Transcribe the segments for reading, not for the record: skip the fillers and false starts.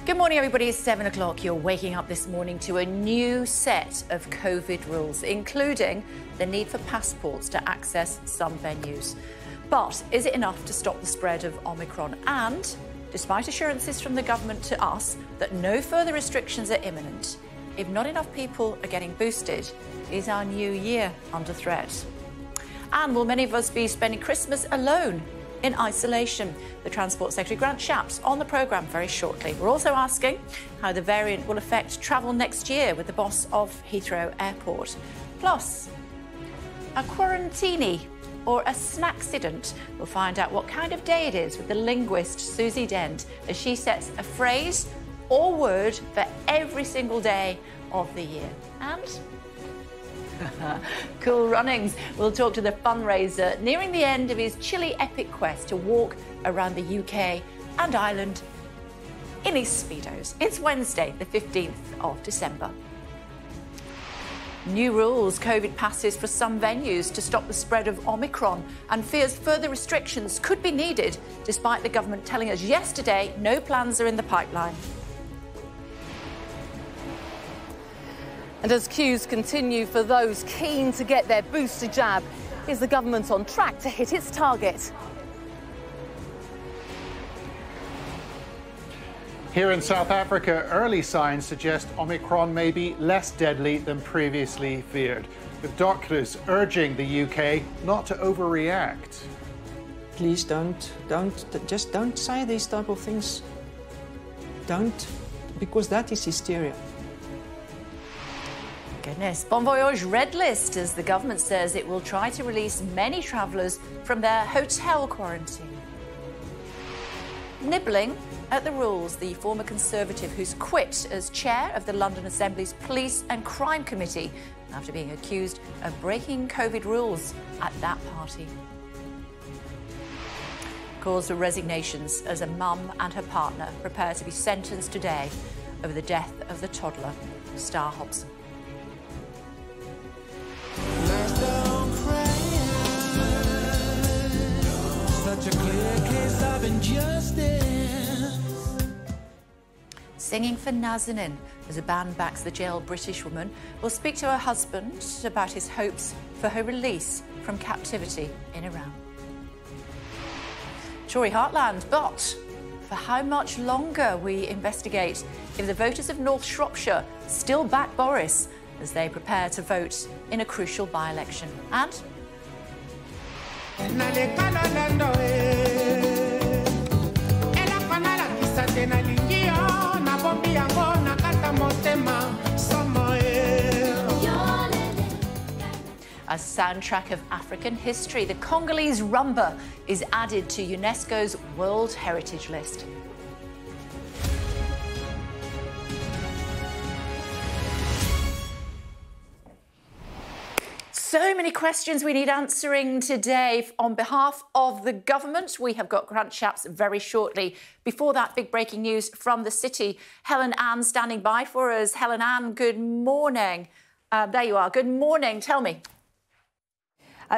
Good morning, everybody. It's 7 o'clock. You're waking up this morning to a new set of COVID rules, including the need for passports to access some venues. But is it enough to stop the spread of Omicron? And, despite assurances from the government to us that no further restrictions are imminent, if not enough people are getting boosted, is our new year under threat? And will many of us be spending Christmas alone in isolation? The Transport Secretary Grant Shapps on the programme very shortly. We're also asking how the variant will affect travel next year with the boss of Heathrow Airport. Plus, a quarantini or a snackcident. We'll find out what kind of day it is with the linguist Susie Dent as she sets a phrase or word for every single day of the year. And cool runnings. We'll talk to the fundraiser nearing the end of his chilly epic quest to walk around the UK and Ireland in his Speedos. It's Wednesday, the 15th of December. New rules, COVID passes for some venues to stop the spread of Omicron, and fears further restrictions could be needed, despite the government telling us yesterday no plans are in the pipeline. And as queues continue for those keen to get their booster jab, is the government on track to hit its target? Here in South Africa, early signs suggest Omicron may be less deadly than previously feared, with doctors urging the UK not to overreact. Please don't say these type of things. Don't, because that is hysteria. Goodness. Bon voyage red list, as the government says it will try to release many travellers from their hotel quarantine. Nibbling at the rules, the former Conservative who's quit as chair of the London Assembly's Police and Crime Committee after being accused of breaking COVID rules at that party. Calls for resignations as a mum and her partner prepare to be sentenced today over the death of the toddler, Star Hobson. Such a clear case of injustice. Singing for Nazanin as a band backs the jailed British woman. We'll speak to her husband about his hopes for her release from captivity in Iran. Tory heartland, but for how much longer? We investigate if the voters of North Shropshire still back Boris as they prepare to vote in a crucial by-election. And a soundtrack of African history, the Congolese Rumba is added to UNESCO's World Heritage List. So many questions we need answering today. On behalf of the government, we have got Grant Shapps very shortly. Before that, big breaking news from the city. Helen Ann standing by for us. Helen Ann, good morning. There you are. Good morning. Tell me.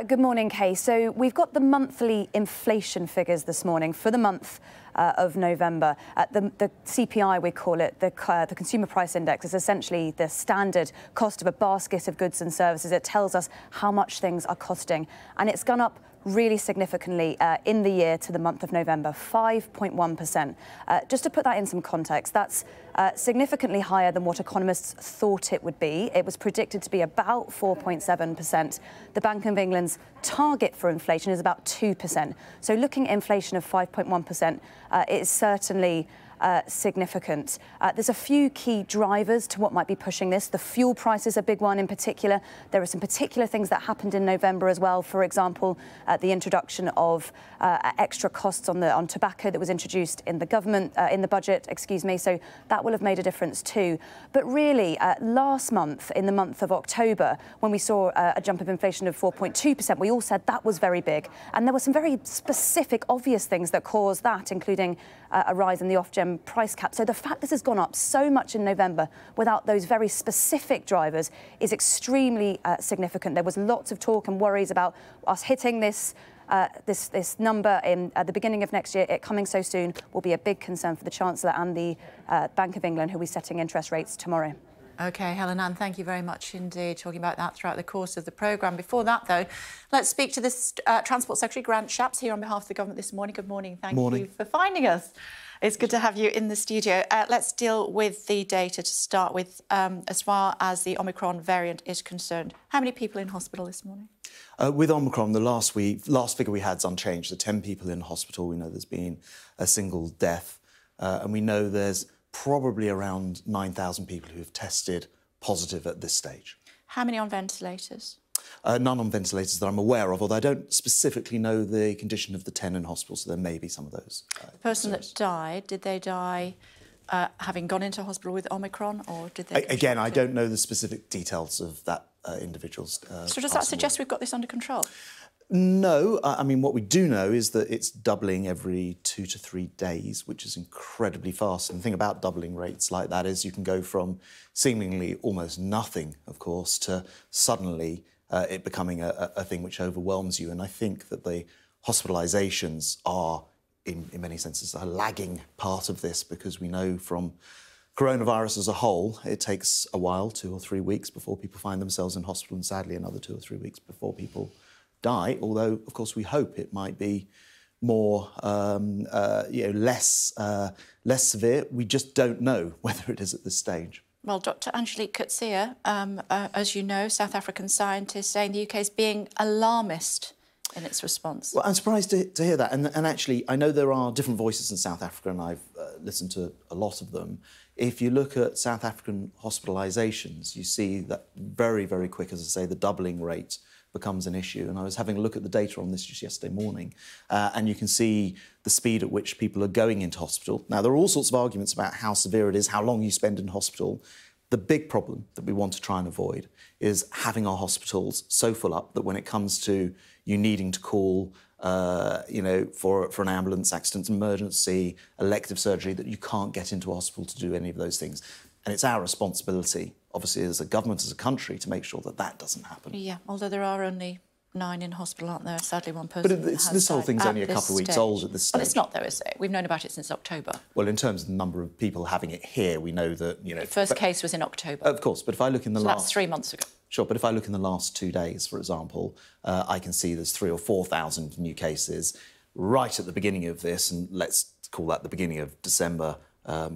Good morning, Kay. So we've got the monthly inflation figures this morning for the month of November. The CPI, we call it, the Consumer Price Index, is essentially the standard cost of a basket of goods and services. It tells us how much things are costing, and it's gone up really significantly in the year to the month of November, 5.1%. Just to put that in some context, that's significantly higher than what economists thought it would be. It was predicted to be about 4.7%. The Bank of England's target for inflation is about 2%. So looking at inflation of 5.1% is certainly significant. There's a few key drivers to what might be pushing this. The fuel price is a big one in particular. There are some particular things that happened in November as well. For example, the introduction of extra costs on tobacco that was introduced in the government, in the budget, excuse me. So that will have made a difference too. But really, last month, in the month of October, when we saw a jump of inflation of 4.2%, we all said that was very big. And there were some very specific, obvious things that caused that, including a rise in the off-gem price cap. So the fact this has gone up so much in November without those very specific drivers is extremely significant. There was lots of talk and worries about us hitting this this number at the beginning of next year, it coming so soon, will be a big concern for the Chancellor and the Bank of England, who will be setting interest rates tomorrow. OK, Helen Ann, thank you very much indeed, talking about that throughout the course of the programme. Before that, though, let's speak to this Transport Secretary Grant Shapps here on behalf of the government this morning. Good morning. Thank you for finding us. It's good to have you in the studio. Let's deal with the data to start with. As far as the Omicron variant is concerned, how many people in hospital this morning? With Omicron, the last figure we had is unchanged. The 10 people in hospital. We know there's been a single death, and we know there's probably around 9,000 people who have tested positive at this stage. How many on ventilators? None on ventilators that I'm aware of, although I don't specifically know the condition of the 10 in hospital, so there may be some of those. The person that died, did they die having gone into hospital with Omicron, or did they... Again, I don't know the specific details of that individual's So does that suggest we've got this under control? No. I mean, what we do know is that it's doubling every 2 to 3 days, which is incredibly fast. And the thing about doubling rates like that is you can go from seemingly almost nothing, of course, to suddenly it becoming a thing which overwhelms you. And I think that the hospitalisations are, in many senses, a lagging part of this, because we know from coronavirus as a whole, it takes a while, 2 or 3 weeks, before people find themselves in hospital, and sadly another 2 or 3 weeks before people die, although, of course, we hope it might be more, less severe. We just don't know whether it is at this stage. Well, Dr Angelique Coetzee, as you know, South African scientist, saying the UK is being alarmist in its response. Well, I'm surprised to hear that. And actually, I know there are different voices in South Africa, and I've listened to a lot of them. If you look at South African hospitalisations, you see that very, very quick, as I say, the doubling rate becomes an issue. And I was having a look at the data on this just yesterday morning, and you can see the speed at which people are going into hospital. Now, there are all sorts of arguments about how severe it is, how long you spend in hospital. The big problem that we want to try and avoid is having our hospitals so full up that when it comes to you needing to call, for an ambulance, accident, emergency, elective surgery, that you can't get into a hospital to do any of those things. And it's our responsibility, obviously, as a government, as a country, to make sure that that doesn't happen. Yeah, although there are only 9 in hospital, aren't there? Sadly, one person. But this whole thing's only a couple of weeks old at this stage. Well, it's not, though, is it? We've known about it since October. Well, in terms of the number of people having it here, we know that, The first case was in October. Of course, but if I look in the last... that's 3 months ago. Sure, but if I look in the last 2 days, for example, I can see there's 3,000 or 4,000 new cases right at the beginning of this, and let's call that the beginning of December,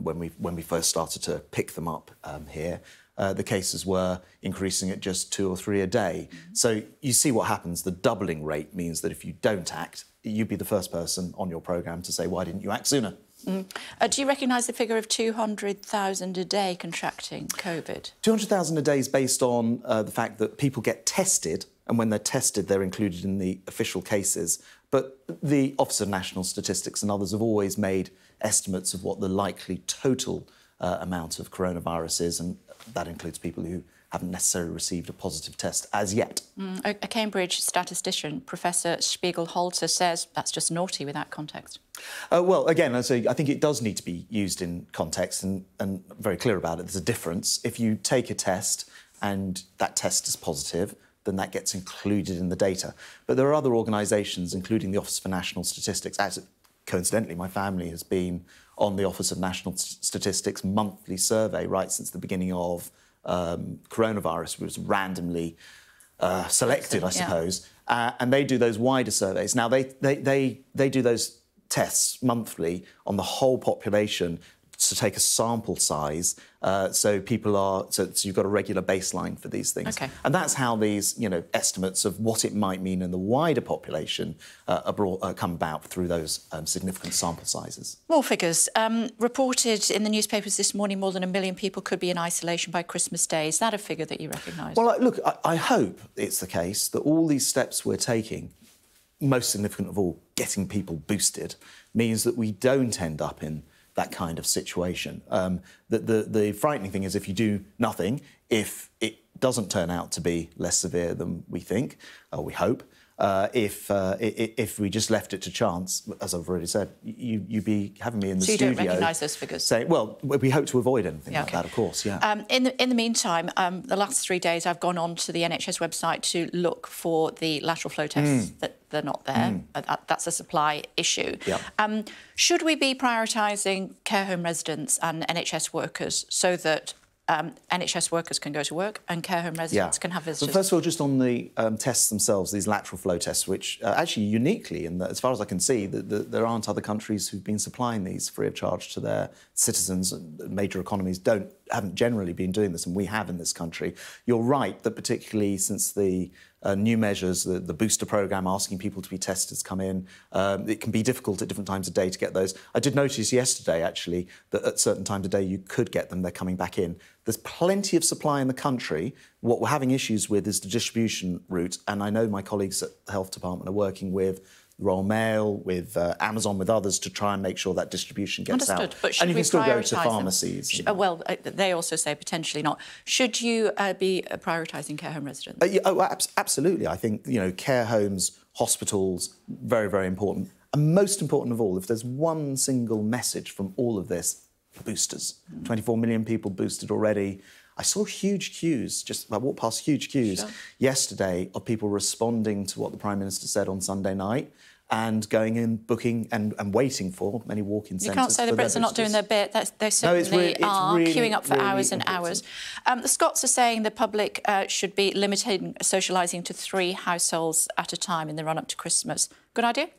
when we first started to pick them up here. The cases were increasing at just 2 or 3 a day. So you see what happens. The doubling rate means that if you don't act, you'd be the first person on your programme to say, why didn't you act sooner? Do you recognise the figure of 200,000 a day contracting COVID? 200,000 a day is based on the fact that people get tested, and when they're tested, they're included in the official cases. But the Office of National Statistics and others have always made estimates of what the likely total amount of coronavirus is, and that includes people who haven't necessarily received a positive test as yet. A Cambridge statistician, Professor Spiegel-Holzer, says that's just naughty without context. Well, again, I think it does need to be used in context, and very clear about it. There's a difference. If you take a test and that test is positive, then that gets included in the data. But there are other organisations, including the Office for National Statistics. Coincidentally, my family has been on the Office of National Statistics monthly survey right since the beginning of coronavirus. It was randomly selected, I suppose, and they do those wider surveys. Now, they do those tests monthly on the whole population to take a sample size, so people are so you've got a regular baseline for these things, and that's how these estimates of what it might mean in the wider population come about through those significant sample sizes. More figures reported in the newspapers this morning. More than 1 million people could be in isolation by Christmas Day. Is that a figure that you recognise? Well, look, I hope it's the case that all these steps we're taking, most significant of all, getting people boosted, means that we don't end up in that kind of situation. The frightening thing is if you do nothing, if it doesn't turn out to be less severe than we think, or we hope, if we just left it to chance, as I've already said, you'd be having me in the studio. So you don't recognise those figures? Saying, well, we hope to avoid anything like that, of course, yeah. In the meantime, the last 3 days I've gone on to the NHS website to look for the lateral flow tests that they're not there. That's a supply issue. Yeah. Should we be prioritising care home residents and NHS workers so that NHS workers can go to work and care home residents can have visitors? But first of all, just on the tests themselves, these lateral flow tests, which actually uniquely, in that, as far as I can see, there aren't other countries who've been supplying these free of charge to their citizens. Major economies haven't generally been doing this, and we have in this country. You're right that particularly since the new measures, the booster programme asking people to be tested has come in, it can be difficult at different times of day to get those. I did notice yesterday, actually, that at certain times of day you could get them. They're coming back in. There's plenty of supply in the country. What we're having issues with is the distribution route, and I know my colleagues at the Health Department are working with the Royal Mail, with Amazon, with others to try and make sure that distribution gets out. But should and you can still go to them? pharmacies. Well, they also say potentially not. Should you be prioritising care home residents? Absolutely. I think, care homes, hospitals, very, very important. And most important of all, if there's one single message from all of this, boosters. 24 million people boosted already. I saw huge queues, I walked past huge queues yesterday of people responding to what the Prime Minister said on Sunday night and going in, booking and waiting for many walk-in centres. You can't say the Brits are not doing their bit. They certainly are queuing up for hours and hours. The Scots are saying the public should be limiting socialising to 3 households at a time in the run-up to Christmas. Good idea?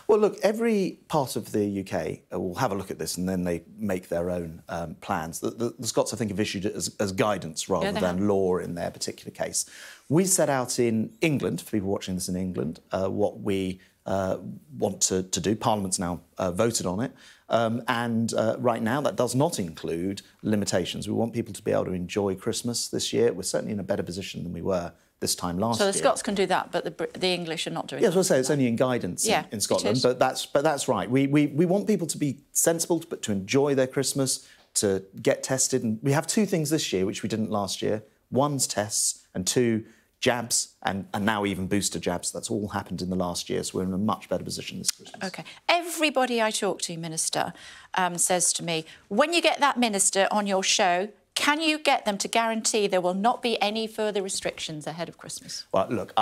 Well, look, every part of the UK will have a look at this and then they make their own plans. The Scots, I think, have issued it as guidance rather than law in their particular case. We set out in England, for people watching this in England, what we want to do. Parliament's now voted on it. Right now, that does not include limitations. We want people to be able to enjoy Christmas this year. We're certainly in a better position than we were this time last year. So the Scots can do that, but the English are not doing that. Yes, I was going to say, it's only in guidance in Scotland, but that's right. We want people to be sensible, but to enjoy their Christmas, to get tested. And we have 2 things this year, which we didn't last year. 1's tests, and 2, jabs, and now even booster jabs. That's all happened in the last year, so we're in a much better position this Christmas. OK. Everybody I talk to, Minister, says to me, when you get that minister on your show, can you get them to guarantee there will not be any further restrictions ahead of Christmas? Well, look,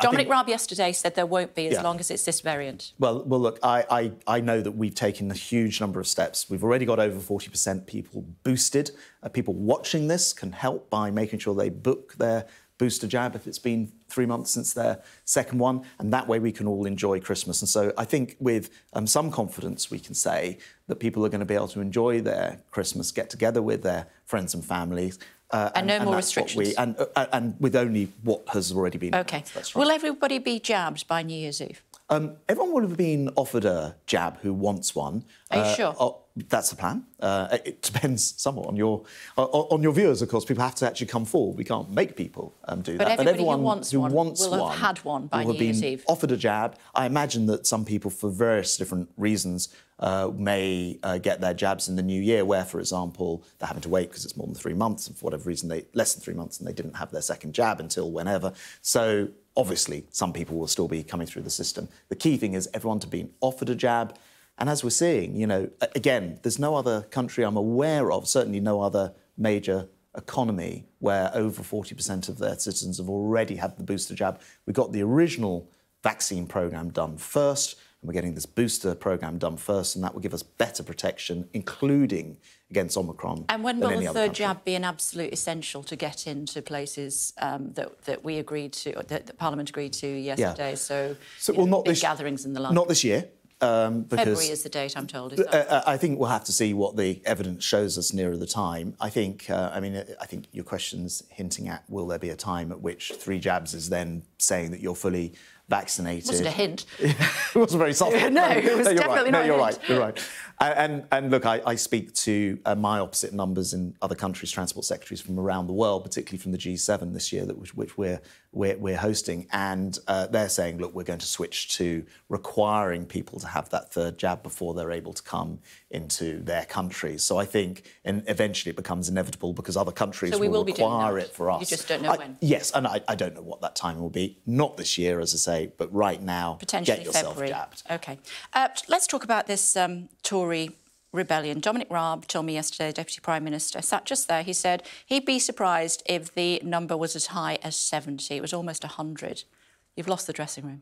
Dominic Raab yesterday said there won't be as long as it's this variant. Well, look, I know that we've taken a huge number of steps. We've already got over 40% people boosted. People watching this can help by making sure they book their booster jab if it's been 3 months since their second one, and that way we can all enjoy Christmas. And so I think with some confidence we can say that people are going to be able to enjoy their Christmas, get together with their friends and families. And no more restrictions. And with only what has already been announced. That's right. Will everybody be jabbed by New Year's Eve? Everyone will have been offered a jab who wants one. Are you sure? That's the plan. It depends somewhat on your viewers, of course. People have to actually come forward. We can't make people do that. But everyone who wants one will have had one by New Year's Eve. Offered a jab. I imagine that some people, for various different reasons, may get their jabs in the new year, where, for example, they're having to wait because it's more than 3 months, and for whatever reason, less than 3 months, and they didn't have their second jab until whenever. So obviously, some people will still be coming through the system. The key thing is everyone to be offered a jab. And as we're seeing, again, there's no other country I'm aware of, certainly no other major economy, where over 40% of their citizens have already had the booster jab. We got the original vaccine programme done first, and we're getting this booster programme done first, and that will give us better protection, including against Omicron. And when will the third jab be an absolute essential to get into places that we agreed to, that Parliament agreed to yesterday? Yeah. So well, not big gatherings in the London. Not this year. February is the date, I'm told. Is that? I think we'll have to see what the evidence shows us nearer the time. I think, I think your question's hinting at, will there be a time at which 3 jabs is then saying that you're fully vaccinated? Wasn't a hint. It wasn't very soft. No, it was definitely not a hint. You're right, you're right. And look, I speak to my opposite numbers in other countries, transport secretaries from around the world, particularly from the G7 this year, which we're hosting, and they're saying, look, we're going to switch to requiring people to have that third jab before they're able to come into their countries. So I think eventually it becomes inevitable because other countries will require it for us. You just don't know when. Yes, and I don't know what that time will be. Not this year, as I say. say, but right now, potentially get yourself February. jabbed. OK. Let's talk about this Tory rebellion. Dominic Raab told me yesterday, the Deputy Prime Minister, sat just there, he said he'd be surprised if the number was as high as 70. It was almost 100. You've lost the dressing room.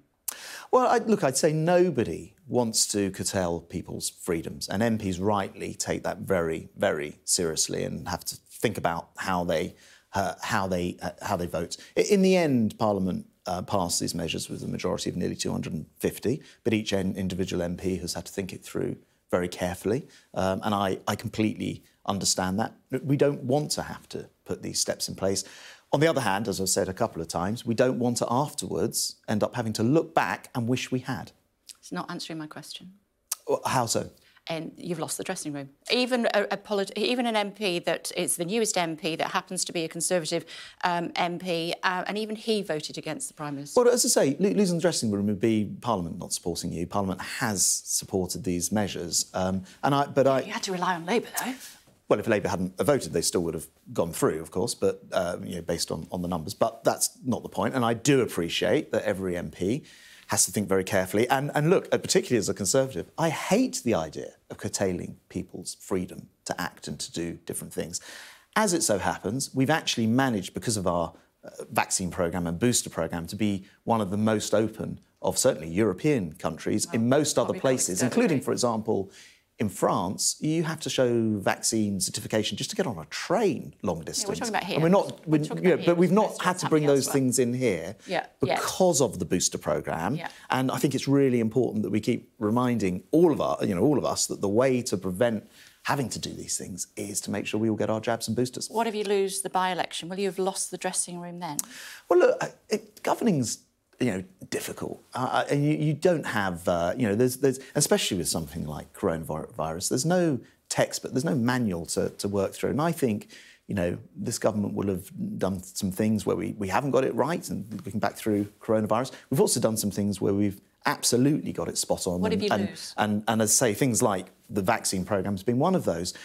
Well, look, I'd say nobody wants to curtail people's freedoms, and MPs rightly take that very, very seriously and have to think about how they vote. In the end, Parliament passed these measures with a majority of nearly 250, but each individual MP has had to think it through very carefully, and I completely understand that. We don't want to have to put these steps in place. On the other hand, as I've said a couple of times, we don't want to afterwards end up having to look back and wish we had. It's not answering my question. How so? And you've lost the dressing room. Even even an MP that is the newest MP that happens to be a Conservative MP, and even he voted against the Prime Minister. Well, as I say, losing the dressing room would be Parliament not supporting you. Parliament has supported these measures, You had to rely on Labour, though. Well, if Labour hadn't voted, they still would have gone through, of course, but based on the numbers. But that's not the point. And I do appreciate that every MP has to think very carefully. And look, particularly as a Conservative, I hate the idea of curtailing people's freedom to act and to do different things. As it so happens, we've actually managed, because of our vaccine programme and booster programme, to be one of the most open of certainly European countries. In most other places, including, for example, in France, you have to show vaccine certification just to get on a train long distance. Yeah, we're talking about here. And but we've not had to bring those things in here because of the booster programme. Yeah. And I think it's really important that we keep reminding all of us that the way to prevent having to do these things is to make sure we all get our jabs and boosters. What if you lose the by-election? Will you have lost the dressing room then? Well, look, governing's difficult. And you don't have, there's especially with something like coronavirus, there's no text, but there's no manual to work through. And I think, this government will have done some things where we haven't got it right, and looking back through coronavirus. We've also done some things where we've absolutely got it spot on. What if you lose? And as I say, things like the vaccine programme's been one of those.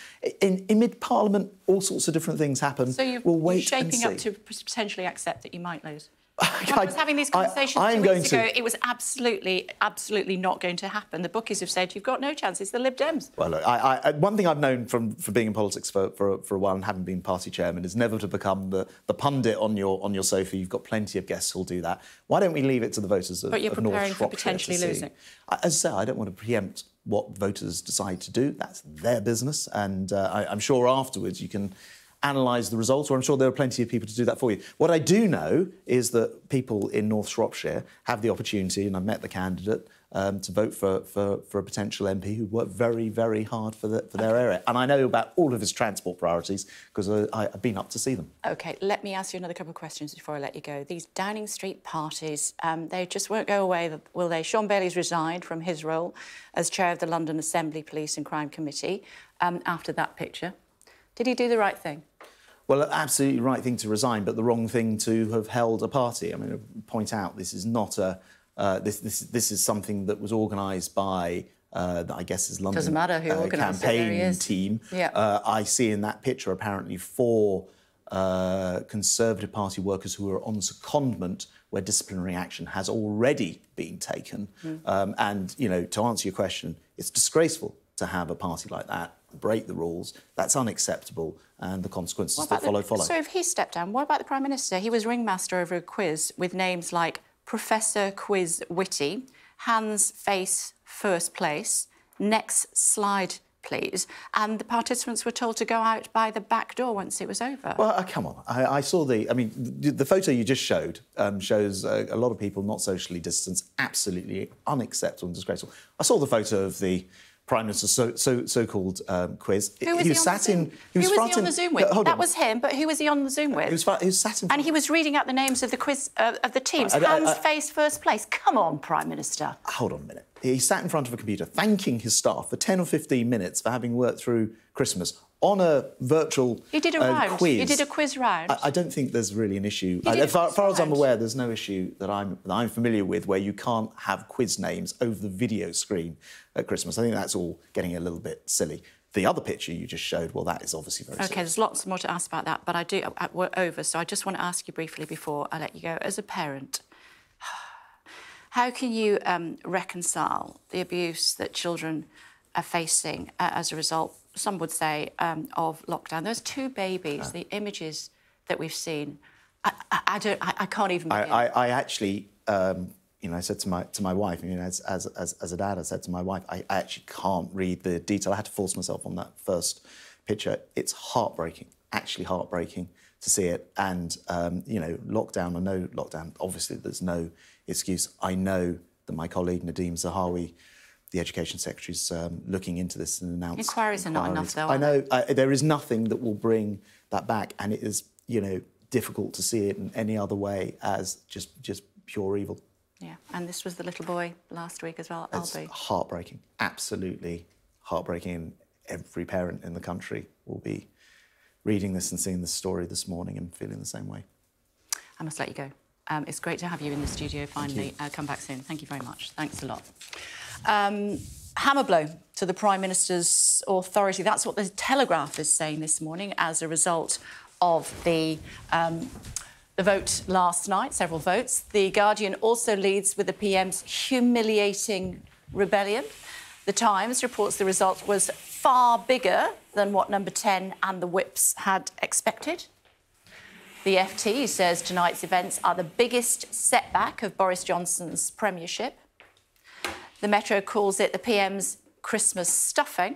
In mid-Parliament, all sorts of different things happen. So you're shaping up to potentially accept that you might lose? When I was having these conversations 2 weeks ago, it was absolutely not going to happen. The bookies have said you've got no chance. It's the Lib Dems. Well, look, one thing I've known from being in politics for a while and having been party chairman is never to become the pundit on your sofa. You've got plenty of guests who'll do that. Why don't we leave it to the voters of North Shropshire? But you're preparing for potentially losing. As I say, I don't want to preempt what voters decide to do. That's their business, and I'm sure afterwards you can analyse the results, or I'm sure there are plenty of people to do that for you. What I do know is that people in North Shropshire have the opportunity, and I've met the candidate, to vote for a potential MP who worked very, very hard for their area. And I know about all of his transport priorities because I've been up to see them. OK, let me ask you another couple of questions before I let you go. These Downing Street parties, they just won't go away, will they? Sean Bailey's resigned from his role as chair of the London Assembly Police and Crime Committee after that picture. Did he do the right thing? Well, absolutely right thing to resign, but the wrong thing to have held a party. I mean, I point out this is not a this is something that was organised by I guess is London Doesn't matter who organised it, there he is. Team. Yeah. I see in that picture apparently 4 Conservative Party workers who are on secondment where disciplinary action has already been taken. And to answer your question, it's disgraceful to have a party like that break the rules. That's unacceptable, and the consequences that follow. So if he stepped down, what about the Prime Minister? He was ringmaster over a quiz with names like Professor Quiz Witty, Hands Face First Place, Next Slide Please, and the participants were told to go out by the back door once it was over. Well, come on. I saw the photo you just showed shows a lot of people not socially distanced, absolutely unacceptable and disgraceful. I saw the photo of the Prime Minister's so-called quiz. Who was he on the Zoom with? That was him, but who was he on the Zoom with? He was sat in front. And he was reading out the names of the quiz of the teams. Hands, face, first place. Come on, Prime Minister. Hold on a minute. He sat in front of a computer thanking his staff for 10 or 15 minutes for having worked through Christmas on a virtual You did a round. quiz. You did a quiz round. I don't think there's really an issue. As far as I'm aware, there's no issue that I'm familiar with where you can't have quiz names over the video screen at Christmas. I think that's all getting a little bit silly. The other picture you just showed, well, that is obviously very serious. OK, there's lots more to ask about that, but we're over, so I just want to ask you briefly before I let you go. As a parent, How can you reconcile the abuse that children are facing as a result, some would say, of lockdown? Those two babies, the images that we've seen, I can't even begin. I actually, you know, I said to my wife, you know, as a dad, I said to my wife, I actually can't read the detail. I had to force myself on that first picture. It's heartbreaking, actually heartbreaking to see it. And, you know, lockdown or no lockdown, obviously there's no excuse. I know that my colleague Nadeem Zahawi, the Education Secretary, is looking into this and announced... Inquiries are not enough, though, I know. There is nothing that will bring that back, and it is, you know, difficult to see it in any other way as just pure evil. Yeah, and this was the little boy last week as well, It's Albie. heartbreaking, absolutely heartbreaking, and every parent in the country will be reading this and seeing this story this morning and feeling the same way. I must let you go. It's great to have you in the studio finally. Come back soon. Thank you very much. Thanks a lot. Hammer blow to the Prime Minister's authority. That's what the Telegraph is saying this morning as a result of the vote last night, several votes. The Guardian also leads with the PM's humiliating rebellion. The Times reports the result was far bigger than what Number 10 and the Whips had expected. The FT says tonight's events are the biggest setback of Boris Johnson's premiership. The Metro calls it the PM's Christmas stuffing.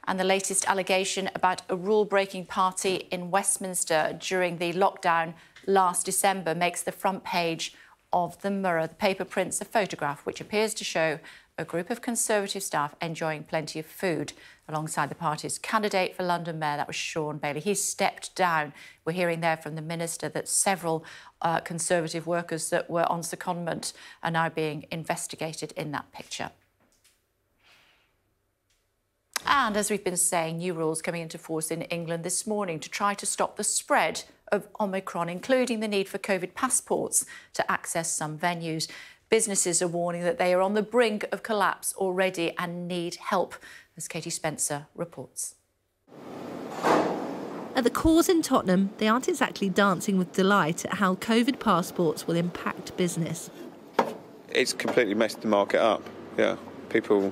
And the latest allegation about a rule-breaking party in Westminster during the lockdown last December makes the front page of the Mirror. The paper prints a photograph which appears to show a group of Conservative staff enjoying plenty of food alongside the party's candidate for London Mayor. That was Sean Bailey. He stepped down. We're hearing there from the Minister that several Conservative workers that were on secondment are now being investigated in that picture. And as we've been saying, new rules coming into force in England this morning to try to stop the spread of Omicron, including the need for COVID passports to access some venues. Businesses are warning that they are on the brink of collapse already and need help, as Katie Spencer reports. At the Cause in Tottenham, they aren't exactly dancing with delight at how COVID passports will impact business. It's completely messed the market up, yeah. People's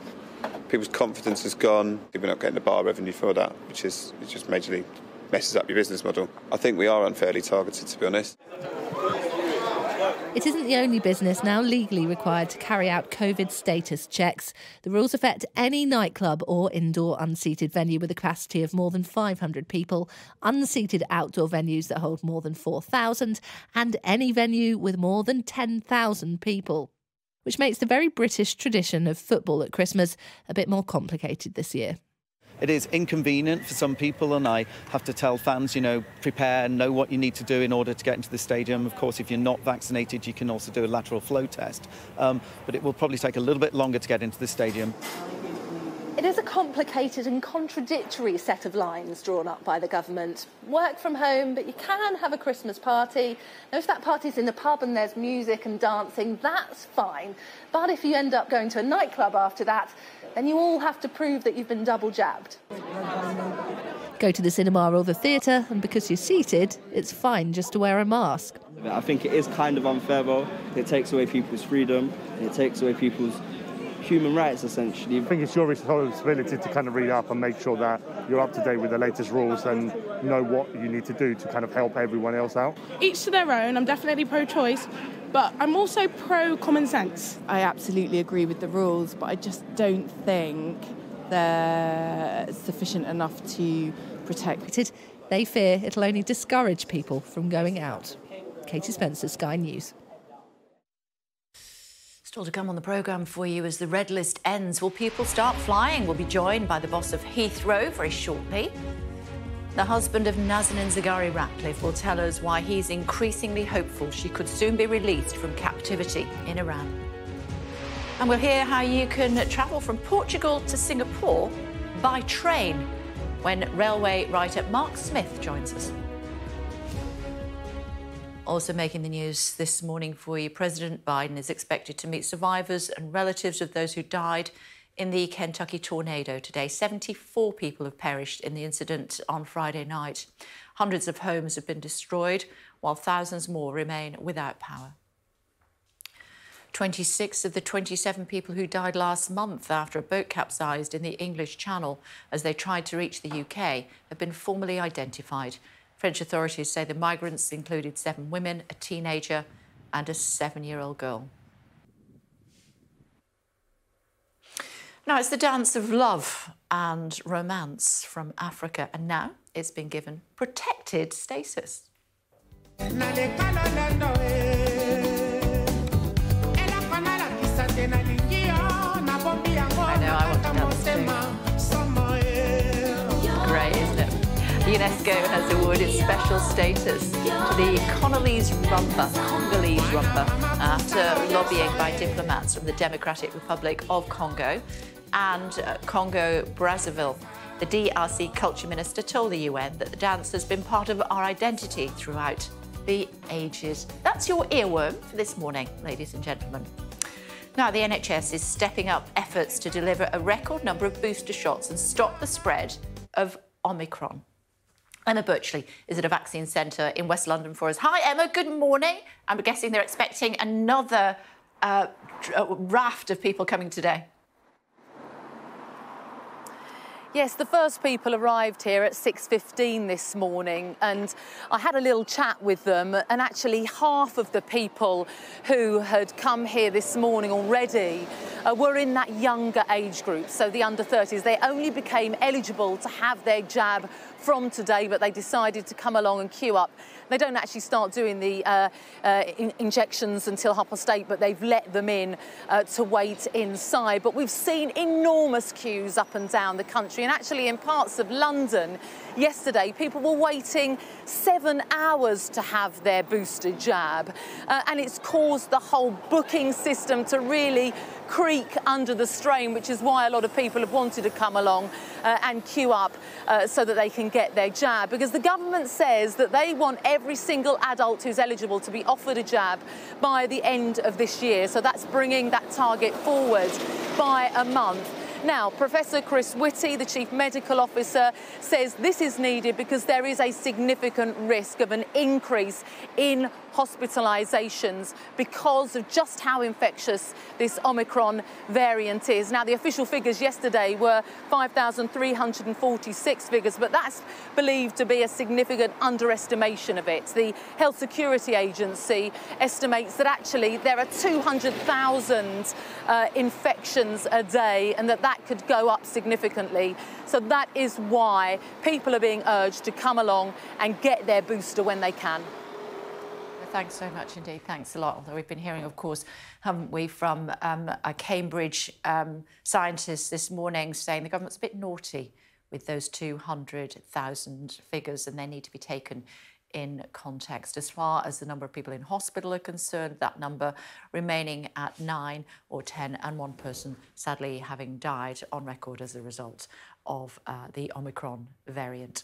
confidence has gone. We're not getting the bar revenue for that, which is, it just majorly messes up your business model. I think we are unfairly targeted, to be honest. It isn't the only business now legally required to carry out COVID status checks. The rules affect any nightclub or indoor unseated venue with a capacity of more than 500 people, unseated outdoor venues that hold more than 4,000, and any venue with more than 10,000 people, which makes the very British tradition of football at Christmas a bit more complicated this year. It is inconvenient for some people, and I have to tell fans, you know, prepare, know what you need to do in order to get into the stadium. Of course, if you're not vaccinated, you can also do a lateral flow test. But it will probably take a little bit longer to get into the stadium. It is a complicated and contradictory set of lines drawn up by the government. Work from home, but you can have a Christmas party. Now, if that party's in the pub and there's music and dancing, that's fine. But if you end up going to a nightclub after that, then you all have to prove that you've been double jabbed. Go to the cinema or the theatre, and because you're seated, it's fine just to wear a mask. I think it is kind of unfair, though. It takes away people's freedom, it takes away people's human rights, essentially. I think it's your responsibility to kind of read up and make sure that you're up to date with the latest rules and know what you need to do to kind of help everyone else out. Each to their own. I'm definitely pro-choice, but I'm also pro-common sense. I absolutely agree with the rules, but I just don't think they're sufficient enough to protect. They fear it'll only discourage people from going out. Katie Spencer, Sky News. Still to come on the programme for you as the red list ends. Will people start flying? We'll be joined by the boss of Heathrow very shortly. The husband of Nazanin Zaghari Ratcliffe will tell us why he's increasingly hopeful she could soon be released from captivity in Iran. And we'll hear how you can travel from Portugal to Singapore by train when railway writer Mark Smith joins us. Also making the news this morning for you, President Biden is expected to meet survivors and relatives of those who died in the Kentucky tornado today. 74 people have perished in the incident on Friday night. Hundreds of homes have been destroyed, while thousands more remain without power. 26 of the 27 people who died last month after a boat capsized in the English Channel as they tried to reach the UK have been formally identified. French authorities say the migrants included 7 women, a teenager and a 7-year-old girl. Now, it's the dance of love and romance from Africa, and now it's been given protected status. I know, I want to dance too. Great, isn't it? UNESCO has awarded special status to the Congolese Rumba after lobbying by diplomats from the Democratic Republic of Congo and Congo-Brazzaville. The DRC culture minister told the UN that the dance has been part of our identity throughout the ages. That's your earworm for this morning, ladies and gentlemen. Now, the NHS is stepping up efforts to deliver a record number of booster shots and stop the spread of Omicron. Emma Birchley is at a vaccine centre in West London for us. Hi, Emma, good morning. I'm guessing they're expecting another raft of people coming today. Yes, the first people arrived here at 6:15 this morning, and I had a little chat with them, and actually half of the people who had come here this morning already were in that younger age group, so the under 30s. They only became eligible to have their jab from today, but they decided to come along and queue up. They don't actually start doing the injections until 8:30, but they've let them in to wait inside. But we've seen enormous queues up and down the country, and actually in parts of London yesterday, people were waiting 7 hours to have their booster jab. And it's caused the whole booking system to really creak under the strain, which is why a lot of people have wanted to come along and queue up so that they can get their jab. Because the government says that they want every single adult who's eligible to be offered a jab by the end of this year. So that's bringing that target forward by a month. Now, Professor Chris Whitty, the Chief Medical Officer, says this is needed because there is a significant risk of an increase in hospitalisations because of just how infectious this Omicron variant is. Now, the official figures yesterday were 5,346 figures, but that's believed to be a significant underestimation of it. The Health Security Agency estimates that actually there are 200,000 infections a day, and that could go up significantly. So that is why people are being urged to come along and get their booster when they can. Thanks so much indeed. Thanks a lot. Although we've been hearing, of course, haven't we, from a Cambridge scientist this morning saying the government's a bit naughty with those 200,000 figures, and they need to be taken in context. As far as the number of people in hospital are concerned, that number remaining at 9 or 10, and one person sadly having died on record as a result of the Omicron variant.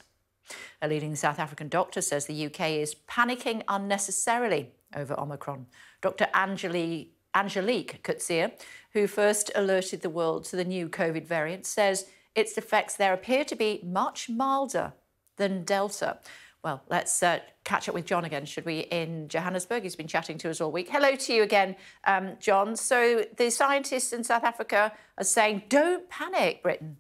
A leading South African doctor says the UK is panicking unnecessarily over Omicron. Dr. Angelique Coetzee, who first alerted the world to the new COVID variant, says its effects there appear to be much milder than Delta. Well, let's catch up with John again, should we, in Johannesburg. He's been chatting to us all week. Hello to you again, John. So the scientists in South Africa are saying, don't panic, Britain.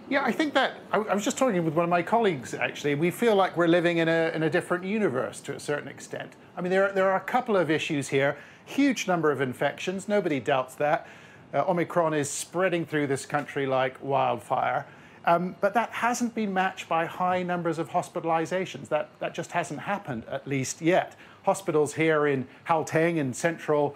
Yeah, I think that I was just talking with one of my colleagues, actually. We feel like we're living in a different universe to a certain extent. I mean, there are a couple of issues here. Huge number of infections, nobody doubts that. Omicron is spreading through this country like wildfire. But that hasn't been matched by high numbers of hospitalizations. That just hasn't happened, at least yet. Hospitals here in Gauteng in central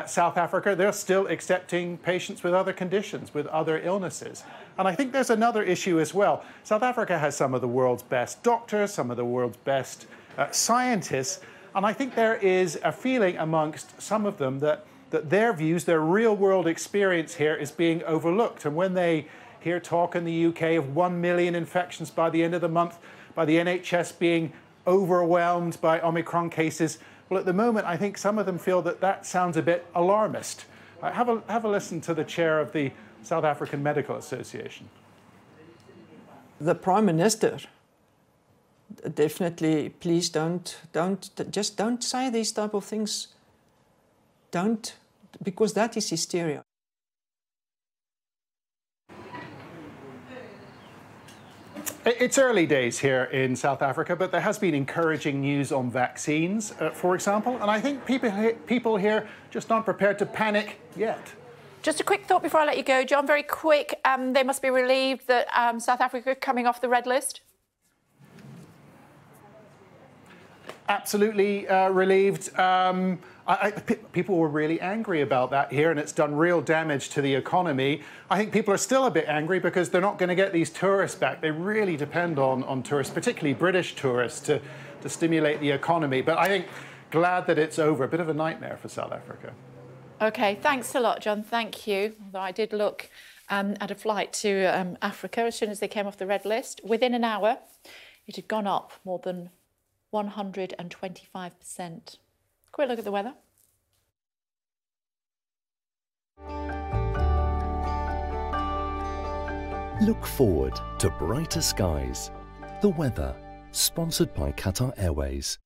South Africa, they're still accepting patients with other conditions, with other illnesses. And I think there's another issue as well. South Africa has some of the world's best doctors, some of the world's best scientists, and I think there is a feeling amongst some of them that their views, their real-world experience here is being overlooked. And when they hear talk in the UK of 1 million infections by the end of the month, by the NHS being overwhelmed by Omicron cases, well, at the moment, I think some of them feel that sounds a bit alarmist. Have a listen to the chair of the South African Medical Association. The Prime Minister Definitely, please don't say these type of things. Don't, because that is hysteria. It's early days here in South Africa, but there has been encouraging news on vaccines, for example, and I think people here just aren't prepared to panic yet. Just a quick thought before I let you go, John, very quick. They must be relieved that South Africa are coming off the red list. Absolutely relieved. People were really angry about that here, and it's done real damage to the economy. I think people are still a bit angry because they're not going to get these tourists back. They really depend on tourists, particularly British tourists, to stimulate the economy. But I think glad that it's over. A bit of a nightmare for South Africa. OK, thanks a lot, John. Thank you. Although I did look at a flight to Africa as soon as they came off the red list. Within an hour, it had gone up more than 125%. Quick look at the weather. Look forward to brighter skies. The weather, sponsored by Qatar Airways.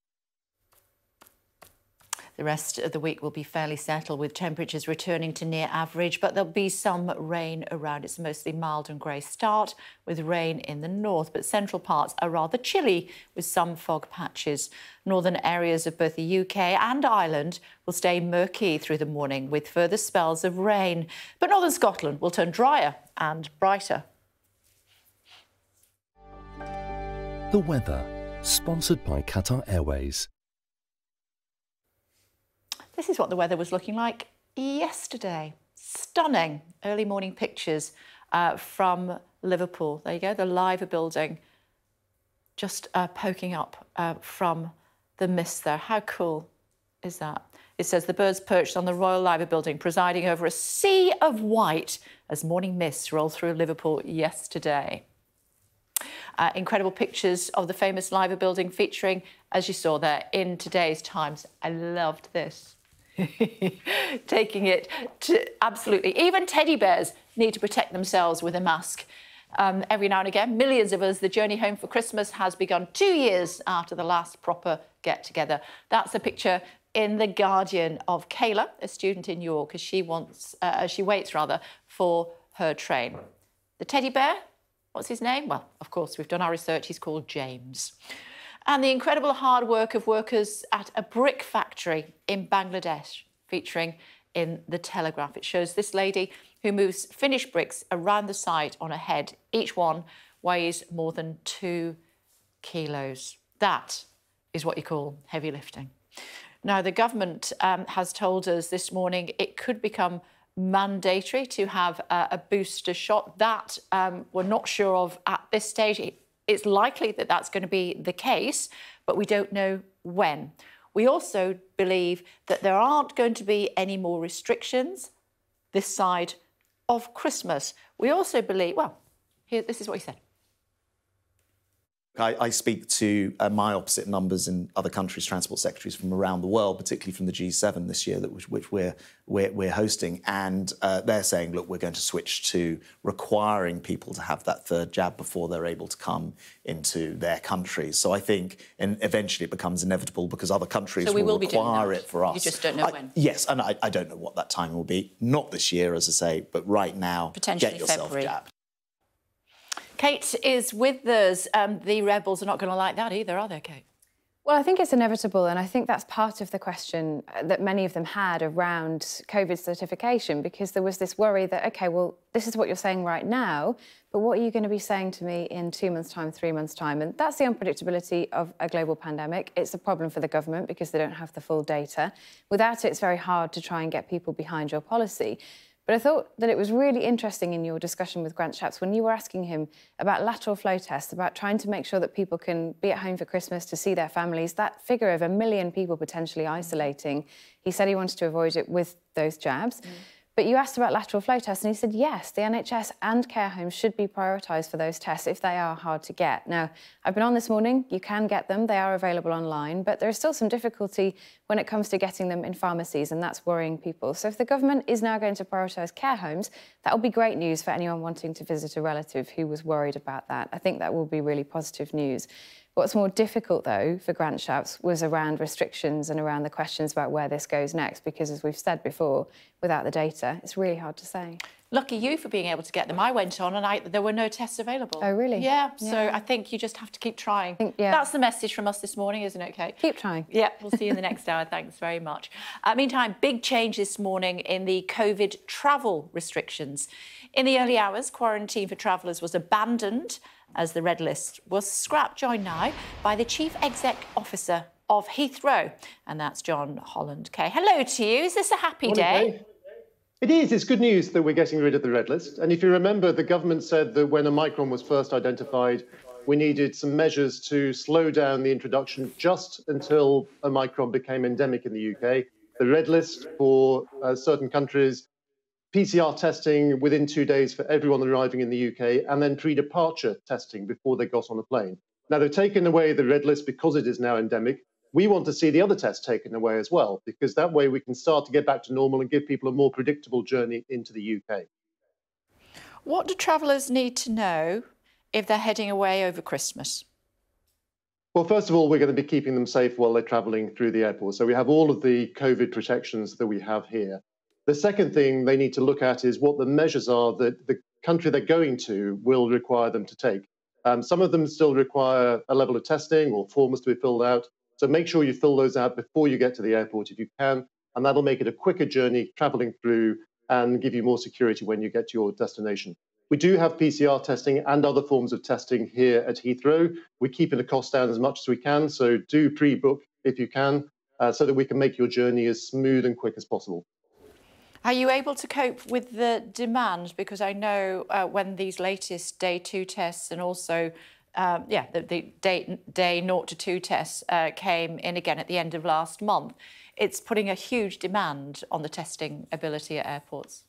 The rest of the week will be fairly settled with temperatures returning to near average, but there'll be some rain around. It's mostly mild and grey start with rain in the north, but central parts are rather chilly with some fog patches. Northern areas of both the UK and Ireland will stay murky through the morning with further spells of rain, but northern Scotland will turn drier and brighter. The weather, sponsored by Qatar Airways. This is what the weather was looking like yesterday. Stunning early morning pictures from Liverpool. There you go, the Liver building just poking up from the mist there. How cool is that? It says the birds perched on the Royal Liver building, presiding over a sea of white as morning mists rolled through Liverpool yesterday. Incredible pictures of the famous Liver building featuring, as you saw there, in today's Times. I loved this. Taking it to absolutely. Even teddy bears need to protect themselves with a mask. Every now and again, millions of us, the journey home for Christmas has begun 2 years after the last proper get-together. That's a picture in The Guardian of Kayla, a student in York, as she waits for her train. The teddy bear, what's his name? Well, of course, we've done our research. He's called James. And the incredible hard work of workers at a brick factory in Bangladesh, featuring in The Telegraph. It shows this lady who moves finished bricks around the site on her head. Each one weighs more than 2 kilos. That is what you call heavy lifting. Now, the government has told us this morning it could become mandatory to have a booster shot. That we're not sure of at this stage. It's likely that that's going to be the case, but we don't know when. We also believe that there aren't going to be any more restrictions this side of Christmas. We also believe, well, this is what he said. I speak to my opposite numbers in other countries' transport secretaries from around the world, particularly from the G7 this year, which we're hosting, and they're saying, look, we're going to switch to requiring people to have that third jab before they're able to come into their countries. So I think, and eventually it becomes inevitable because other countries will require it for us. You just don't know when. Yes, and I don't know what that time will be. Not this year, as I say, but right now, potentially get yourself February. jabbed. Kate is with us. The rebels are not going to like that either, are they, Kate? Well, I think it's inevitable, and I think that's part of the question that many of them had around COVID certification, because there was this worry that, OK, well, this is what you're saying right now, but what are you going to be saying to me in 2 months' time, 3 months' time? And that's the unpredictability of a global pandemic. It's a problem for the government because they don't have the full data. Without it, it's very hard to try and get people behind your policy. But I thought that it was really interesting in your discussion with Grant Shapps when you were asking him about lateral flow tests, about trying to make sure that people can be at home for Christmas to see their families. That figure of 1 million people potentially isolating, he said he wanted to avoid it with those jabs. But you asked about lateral flow tests and he said, yes, the NHS and care homes should be prioritised for those tests if they are hard to get. Now, I've been on this morning, you can get them, they are available online, but there is still some difficulty when it comes to getting them in pharmacies, and that's worrying people. So if the government is now going to prioritise care homes, that will be great news for anyone wanting to visit a relative who was worried about that. I think that will be really positive news. What's more difficult, though, for Grant Shapps was around restrictions and around the questions about where this goes next, because, as we've said before, without the data, it's really hard to say. Lucky you for being able to get them. I went on and there were no tests available. Oh, really? Yeah, so I think you just have to keep trying. That's the message from us this morning, isn't it, Kate? Keep trying. Yeah, we'll see you in the next hour. Thanks very much. Meantime, big change this morning in the COVID travel restrictions. In the early hours, quarantine for travellers was abandoned as the red list was scrapped, joined now by the Chief Exec Officer of Heathrow, and that's John Holland. Kay, hello to you. Is this a happy day? Kay. It is. It's good news that we're getting rid of the red list. And if you remember, the government said that when Omicron was first identified, we needed some measures to slow down the introduction just until Omicron became endemic in the UK. The red list for certain countries, PCR testing within 2 days for everyone arriving in the UK, and then pre-departure testing before they got on a plane. Now, they've taken away the red list because it is now endemic. We want to see the other tests taken away as well, because that way we can start to get back to normal and give people a more predictable journey into the UK. What do travellers need to know if they're heading away over Christmas? Well, first of all, we're going to be keeping them safe while they're travelling through the airport. So we have all of the COVID protections that we have here. The second thing they need to look at is what the measures are that the country they're going to will require them to take. Some of them still require a level of testing or forms to be filled out. So make sure you fill those out before you get to the airport if you can, and that'll make it a quicker journey travelling through and give you more security when you get to your destination. We do have PCR testing and other forms of testing here at Heathrow. We're keeping the cost down as much as we can, so do pre-book if you can, so that we can make your journey as smooth and quick as possible. Are you able to cope with the demand? Because I know when these latest day 2 tests and also the day 0 to 2 tests came in again at the end of last month, it's putting a huge demand on the testing ability at airports.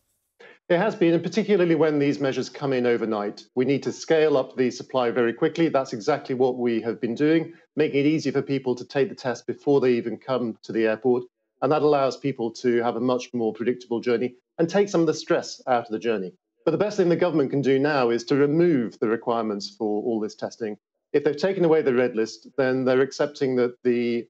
It has been, and particularly when these measures come in overnight. We need to scale up the supply very quickly. That's exactly what we have been doing, making it easy for people to take the test before they even come to the airport. And that allows people to have a much more predictable journey and take some of the stress out of the journey. But the best thing the government can do now is to remove the requirements for all this testing. If they've taken away the red list, then they're accepting that the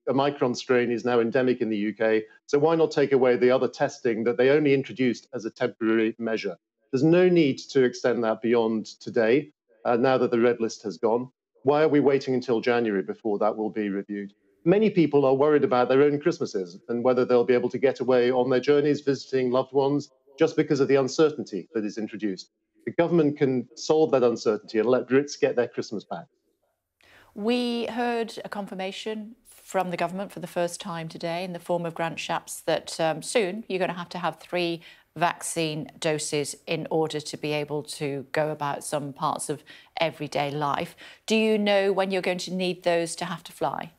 Omicron strain is now endemic in the UK. So why not take away the other testing that they only introduced as a temporary measure? There's no need to extend that beyond today, now that the red list has gone. Why are we waiting until January before that will be reviewed? Many people are worried about their own Christmases and whether they'll be able to get away on their journeys visiting loved ones just because of the uncertainty that is introduced. The government can solve that uncertainty and let Brits get their Christmas back. We heard a confirmation from the government for the first time today in the form of Grant Shapps that soon you're going to have 3 vaccine doses in order to be able to go about some parts of everyday life. Do you know when you're going to need those to have to fly?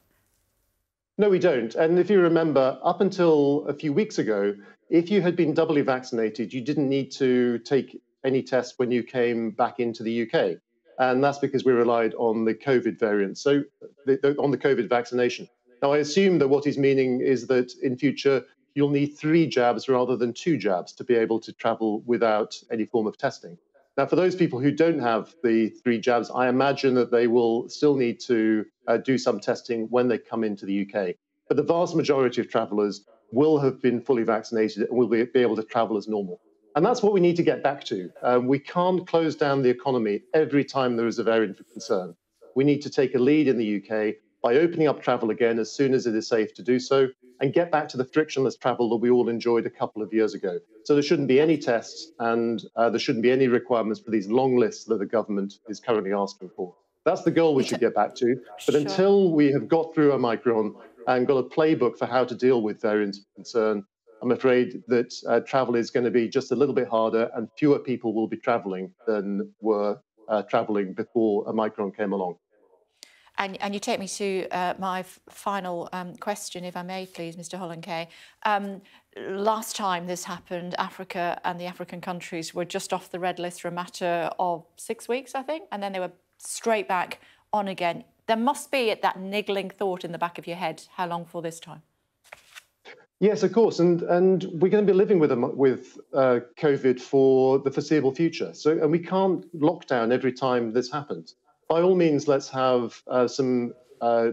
No, we don't. And if you remember, up until a few weeks ago, if you had been doubly vaccinated, you didn't need to take any tests when you came back into the UK. And that's because we relied on the COVID variant, so on the COVID vaccination. Now, I assume that what he's meaning is that in future, you'll need 3 jabs rather than 2 jabs to be able to travel without any form of testing. Now, for those people who don't have the 3 jabs, I imagine that they will still need to do some testing when they come into the UK. But the vast majority of travellers will have been fully vaccinated and will be able to travel as normal. And that's what we need to get back to. We can't close down the economy every time there is a variant of concern. We need to take a lead in the UK by opening up travel again as soon as it is safe to do so and get back to the frictionless travel that we all enjoyed a couple of years ago. So there shouldn't be any tests and there shouldn't be any requirements for these long lists that the government is currently asking for. That's the goal we should get back to. But until we have got through Omicron and got a playbook for how to deal with variants of concern, I'm afraid that travel is going to be just a little bit harder and fewer people will be travelling than were travelling before Omicron came along. And you take me to my final question, if I may, please, Mr. Holland-Kay. Last time this happened, Africa and the African countries were just off the red list for a matter of 6 weeks, I think, and then they were straight back on again. There must be that niggling thought in the back of your head, how long for this time? Yes, of course, and we're going to be living with COVID for the foreseeable future. And we can't lock down every time this happens. by all means, let's have some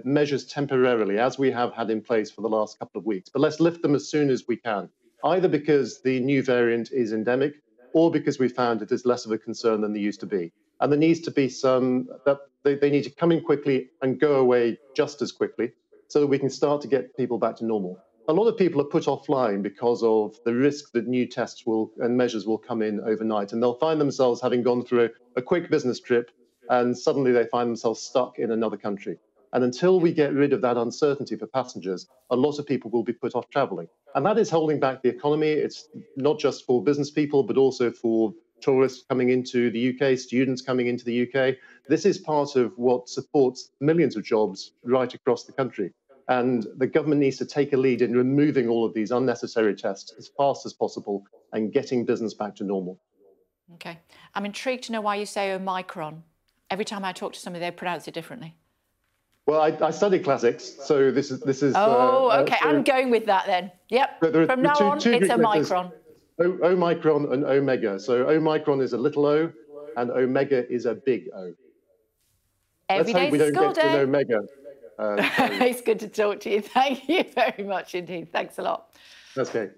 measures temporarily, as we have had in place for the last couple of weeks. But let's lift them as soon as we can, either because the new variant is endemic or because we found it is less of a concern than they used to be. And there needs to be some, that they need to come in quickly and go away just as quickly so that we can start to get people back to normal. A lot of people are put offline because of the risk that new tests and measures will come in overnight, and they'll find themselves having gone through a quick business trip, and suddenly they find themselves stuck in another country. And until we get rid of that uncertainty for passengers, a lot of people will be put off travelling. And that is holding back the economy. It's not just for business people, but also for tourists coming into the UK, students coming into the UK. This is part of what supports millions of jobs right across the country. And the government needs to take a lead in removing all of these unnecessary tests as fast as possible and getting business back to normal. OK. I'm intrigued to know why you say Omicron. Every time I talk to somebody, they pronounce it differently. Well, I studied classics, so this is. Oh, OK. I'm going with that then. Yep. From now on, it's Omicron. Omicron and Omega. So Omicron is a little O, and Omega is a big O. Every Let's hope we don't get to an Omega. It's good to talk to you. Thank you very much indeed. Thanks a lot. That's okay.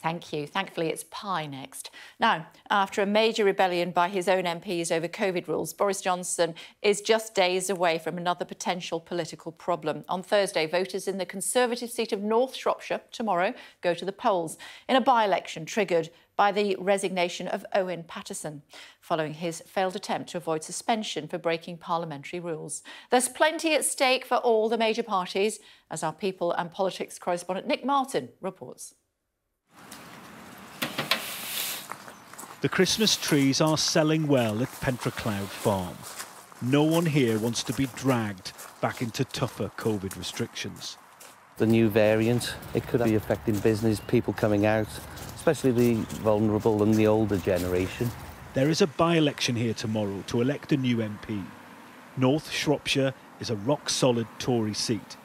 Thank you. Thankfully, it's pie next. Now, after a major rebellion by his own MPs over COVID rules, Boris Johnson is just days away from another potential political problem. On Thursday, voters in the Conservative seat of North Shropshire tomorrow go to the polls in a by-election triggered by the resignation of Owen Paterson, following his failed attempt to avoid suspension for breaking parliamentary rules. There's plenty at stake for all the major parties, as our people and politics correspondent Nick Martin reports. The Christmas trees are selling well at Pentracloud Farm. No one here wants to be dragged back into tougher COVID restrictions. The new variant, it could be affecting business, people coming out, especially the vulnerable and the older generation. There is a by-election here tomorrow to elect a new MP. North Shropshire is a rock-solid Tory seat.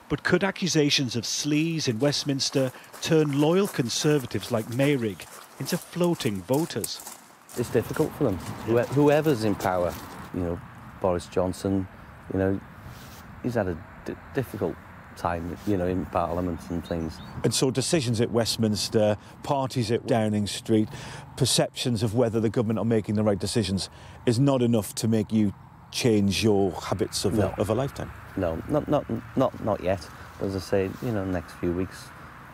But could accusations of sleaze in Westminster turn loyal Conservatives like Mayrig into floating voters? It's difficult for them. Whoever's in power, you know, Boris Johnson, you know, he's had a difficult time, you know, in Parliament and things. And so decisions at Westminster, parties at Downing Street, perceptions of whether the government are making the right decisions is not enough to make you change your habits of, of a lifetime? No, not yet. As I say, you know, next few weeks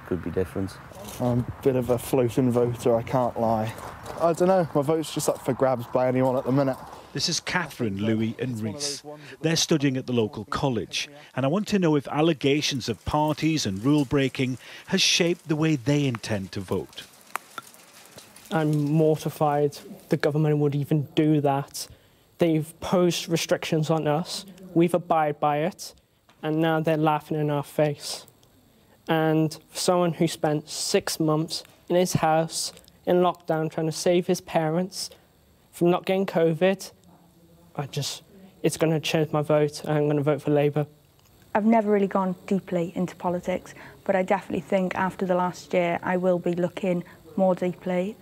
could be different. I'm a bit of a floating voter, I can't lie. I don't know, my vote's just up for grabs by anyone at the minute. This is Catherine, Louis and Reese. They're studying at the local college, and I want to know if allegations of parties and rule breaking has shaped the way they intend to vote. I'm mortified the government would even do that. They've posed restrictions on us, we've abided by it, and now they're laughing in our face. And for someone who spent 6 months in his house, in lockdown, trying to save his parents from not getting COVID, it's going to change my vote, and I'm going to vote for Labour. I've never really gone deeply into politics, but I definitely think after the last year I will be looking more deeply.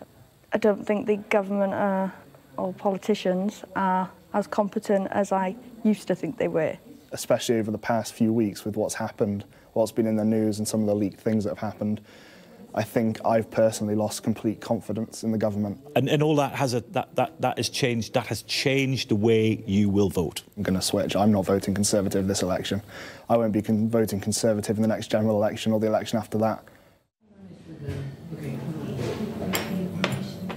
I don't think the government or politicians are as competent as I used to think they were. Especially over the past few weeks with what's happened, what's been in the news and some of the leaked things that have happened, I think I've personally lost complete confidence in the government. And all that has that has changed the way you will vote. I'm going to switch. I'm not voting Conservative this election. I won't be voting Conservative in the next general election or the election after that.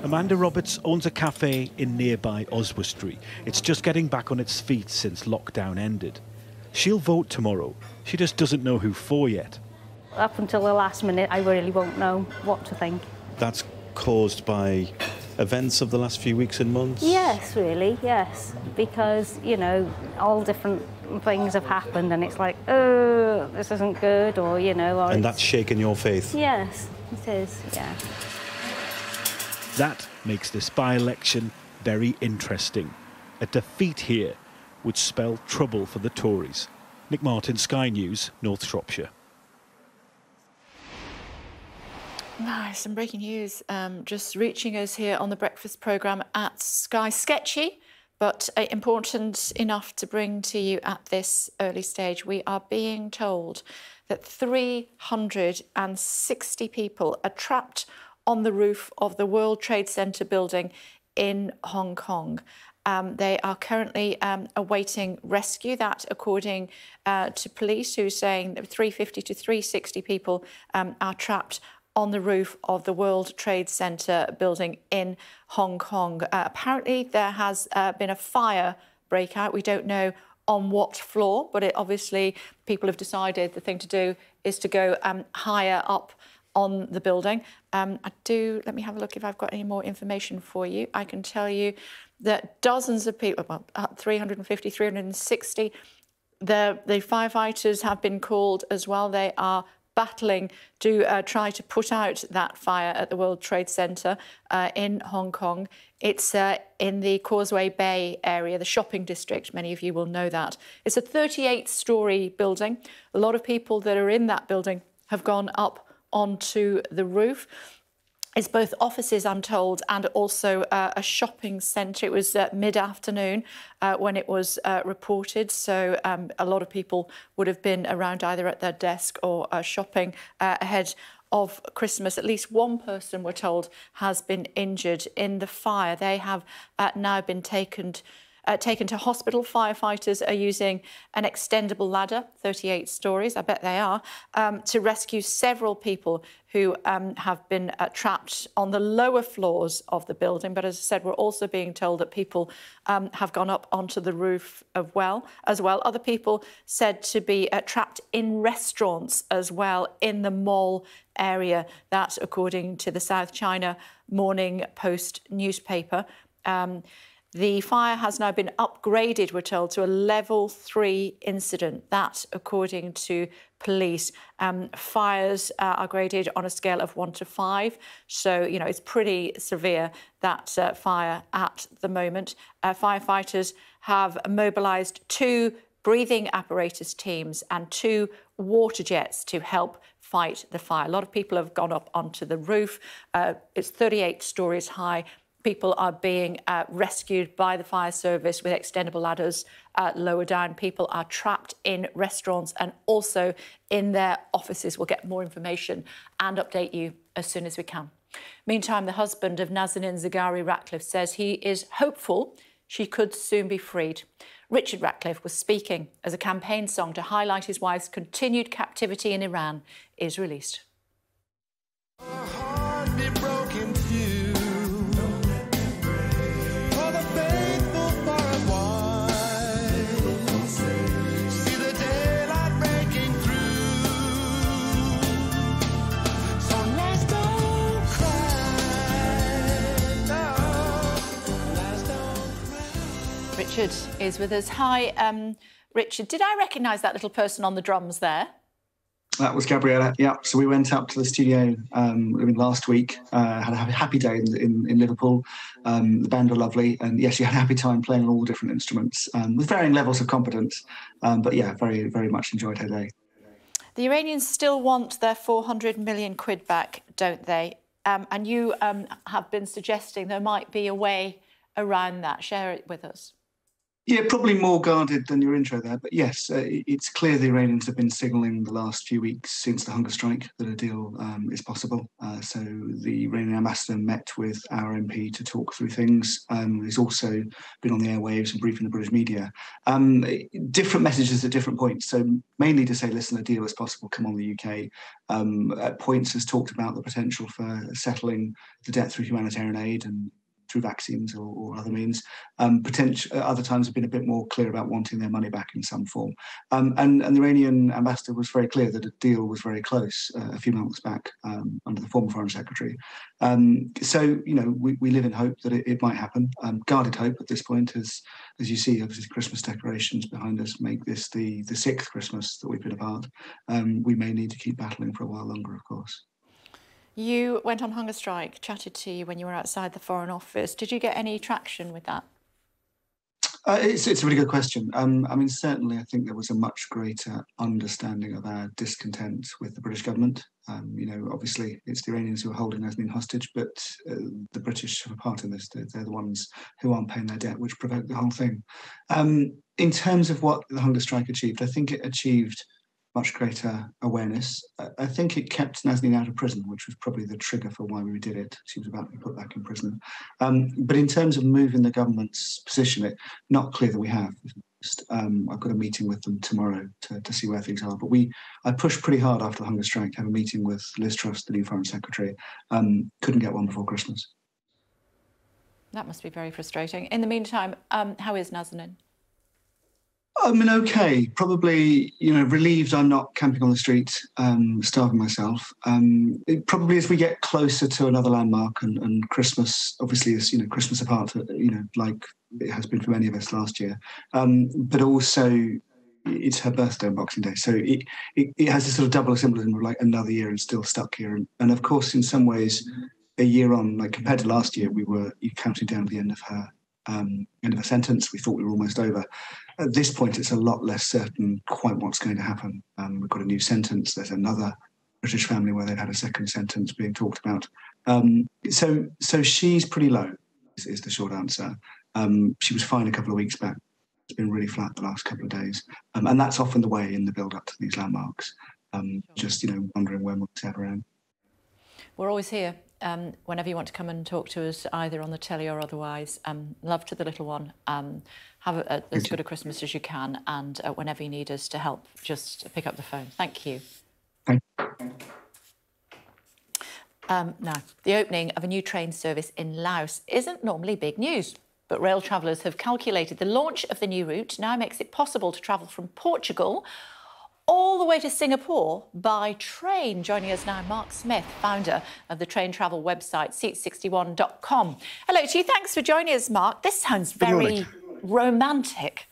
Amanda Roberts owns a cafe in nearby Oswestry. It's just getting back on its feet since lockdown ended. She'll vote tomorrow. She just doesn't know who for yet. Up until the last minute, I really won't know what to think. That's caused by events of the last few weeks and months? Yes, really, yes. Because, you know, all different things have happened and it's like, oh, this isn't good, or, you know... Or and that's shaken your faith? Yes, it is, yeah. That makes this by-election very interesting. A defeat here would spell trouble for the Tories. Nick Martin, Sky News, North Shropshire. Some breaking news just reaching us here on the breakfast programme at Sky. Sketchy, but important enough to bring to you at this early stage. We are being told that 360 people are trapped on the roof of the World Trade Center building in Hong Kong. They are currently awaiting rescue. That, according to police, who are saying that 350 to 360 people are trapped on the roof of the World Trade Center building in Hong Kong. Apparently, there has been a fire breakout. We don't know on what floor, but obviously people have decided the thing to do is to go higher up on the building. Let me have a look if I've got any more information for you. I can tell you that dozens of people, well, 350, 360, the firefighters have been called as well. They are battling to try to put out that fire at the World Trade Center in Hong Kong. It's in the Causeway Bay area, the shopping district. Many of you will know that. It's a 38-storey building. A lot of people that are in that building have gone up onto the roof. It's both offices, I'm told, and also a shopping centre. It was mid-afternoon when it was reported, so a lot of people would have been around either at their desk or shopping ahead of Christmas. At least one person, we're told, has been injured in the fire. They have now been taken to hospital. Firefighters are using an extendable ladder, 38 stories, I bet they are, to rescue several people who have been trapped on the lower floors of the building. But as I said, we're also being told that people have gone up onto the roof as well. Other people said to be trapped in restaurants as well in the mall area. That, according to the South China Morning Post newspaper. The fire has now been upgraded, we're told, to a level 3 incident. That, according to police. Fires are graded on a scale of 1 to 5. So, you know, it's pretty severe, that fire at the moment. Firefighters have mobilised 2 breathing apparatus teams and 2 water jets to help fight the fire. A lot of people have gone up onto the roof. It's 38 stories high. People are being rescued by the fire service with extendable ladders lower down. People are trapped in restaurants and also in their offices. We'll get more information and update you as soon as we can. Meantime, the husband of Nazanin Ratcliffe says he is hopeful she could soon be freed. Richard Ratcliffe was speaking as a campaign song to highlight his wife's continued captivity in Iran is released. Richard is with us. Hi, Richard. Did I recognise that little person on the drums there? That was Gabriella, yeah. So we went up to the studio last week, had a happy day in Liverpool. The band were lovely, and yes, she had a happy time playing on all different instruments with varying levels of competence. But yeah, very, very much enjoyed her day. The Iranians still want their 400 million quid back, don't they? And you have been suggesting there might be a way around that. Share it with us. Yeah, probably more guarded than your intro there, but yes, it's clear the Iranians have been signalling the last few weeks since the hunger strike that a deal is possible. So the Iranian ambassador met with our MP to talk through things. He's also been on the airwaves and briefing the British media. Different messages at different points. So mainly to say, listen, a deal is possible, come on the UK. At points has talked about the potential for settling the debt through humanitarian aid and through vaccines or other means. Other times have been a bit more clear about wanting their money back in some form. And the Iranian ambassador was very clear that a deal was very close a few months back under the former foreign secretary. So, you know, we live in hope that it might happen. Guarded hope at this point, as you see, obviously Christmas decorations behind us make this the 6th Christmas that we've been apart. We may need to keep battling for a while longer, of course. You went on hunger strike, chatted to you when you were outside the Foreign Office. Did you get any traction with that? It's a really good question. I mean, certainly, I think there was a much greater understanding of our discontent with the British government. Obviously, it's the Iranians who are holding Nazanin hostage, but the British have a part in this. They're the ones who aren't paying their debt, which provoked the whole thing. In terms of what the hunger strike achieved, I think it achieved much greater awareness. I think it kept Nazanin out of prison, which was probably the trigger for why we did it. She was about to be put back in prison. But in terms of moving the government's position, it's not clear that we have. I've got a meeting with them tomorrow to see where things are. But I pushed pretty hard after the hunger strike, had a meeting with Liz Truss, the new Foreign Secretary. Couldn't get one before Christmas. That must be very frustrating. In the meantime, how is Nazanin? I mean, okay, probably, relieved I'm not camping on the street, starving myself. Probably as we get closer to another landmark and Christmas, obviously, is, Christmas apart, like it has been for many of us last year. But also, it's her birthday on Boxing Day. So it has this sort of double symbolism of like another year and still stuck here. And of course, in some ways, a year on, like compared to last year, we were counting down to the end of her sentence. We thought we were almost over. At this point, it's a lot less certain quite what's going to happen. We've got a new sentence. There's another British family where they've had a second sentence being talked about. So she's pretty low, is the short answer. She was fine a couple of weeks back. It's been really flat the last couple of days. And that's often the way in the build-up to these landmarks. Just, wondering when we'll ever end. We're always here. Whenever you want to come and talk to us, either on the telly or otherwise. Love to the little one. Have as good a Christmas as you can, and whenever you need us to help, just pick up the phone. Thank you. Now, the opening of a new train service in Laos isn't normally big news, but rail travellers have calculated the launch of the new route now makes it possible to travel from Portugal all the way to Singapore by train. Joining us now, Mark Smith, founder of the train travel website seat61.com. Hello to you. Thanks for joining us, Mark. This sounds very romantic.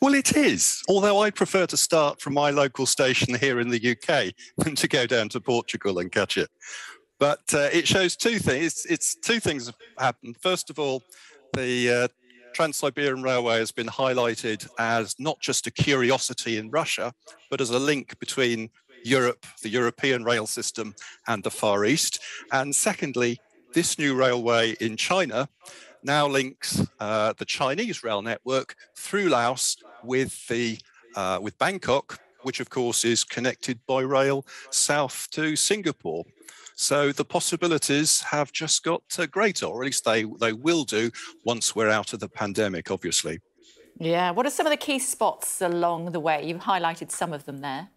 Well, it is, although I prefer to start from my local station here in the UK than to go down to Portugal and catch it. But it shows two things. It's two things have happened. First of all, the Trans-Siberian Railway has been highlighted as not just a curiosity in Russia, but as a link between Europe, the European rail system, and the Far East. And secondly, this new railway in China now links the Chinese rail network through Laos with Bangkok, which of course is connected by rail south to Singapore. So the possibilities have just got greater, or at least they will do once we're out of the pandemic, obviously. Yeah, what are some of the key spots along the way? You've highlighted some of them there.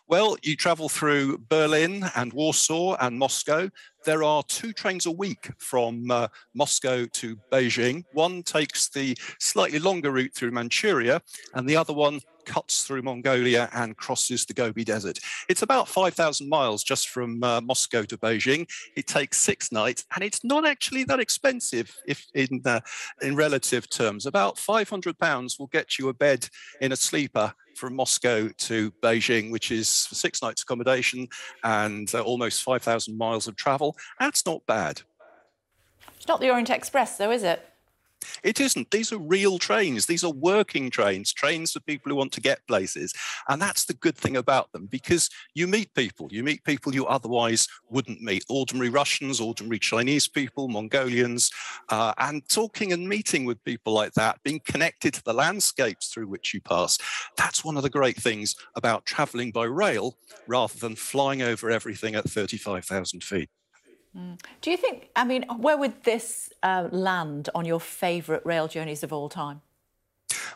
Well, you travel through Berlin and Warsaw and Moscow. There are 2 trains a week from Moscow to Beijing. One takes the slightly longer route through Manchuria, and the other one cuts through Mongolia and crosses the Gobi Desert. It's about 5,000 miles just from Moscow to Beijing. It takes 6 nights, and it's not actually that expensive if in relative terms. About £500 will get you a bed in a sleeper from Moscow to Beijing, which is 6 nights accommodation and almost 5,000 miles of travel. That's not bad. It's not the Orient Express, though, is it? It isn't. These are real trains. These are working trains, trains for people who want to get places. And that's the good thing about them, because you meet people you otherwise wouldn't meet. Ordinary Russians, ordinary Chinese people, Mongolians, and talking and meeting with people like that, being connected to the landscapes through which you pass. That's one of the great things about traveling by rail rather than flying over everything at 35,000 feet. Do you think, I mean, where would this land on your favourite rail journeys of all time?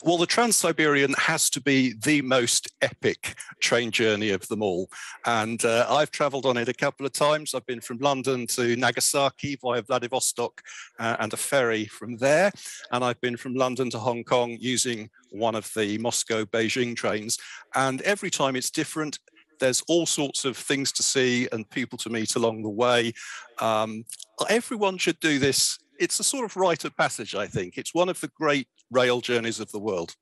Well, the Trans-Siberian has to be the most epic train journey of them all. And I've travelled on it a couple of times. I've been from London to Nagasaki via Vladivostok and a ferry from there. And I've been from London to Hong Kong using one of the Moscow-Beijing trains. And every time it's different. There's all sorts of things to see and people to meet along the way. Everyone should do this. It's a sort of rite of passage, I think. It's one of the great rail journeys of the world.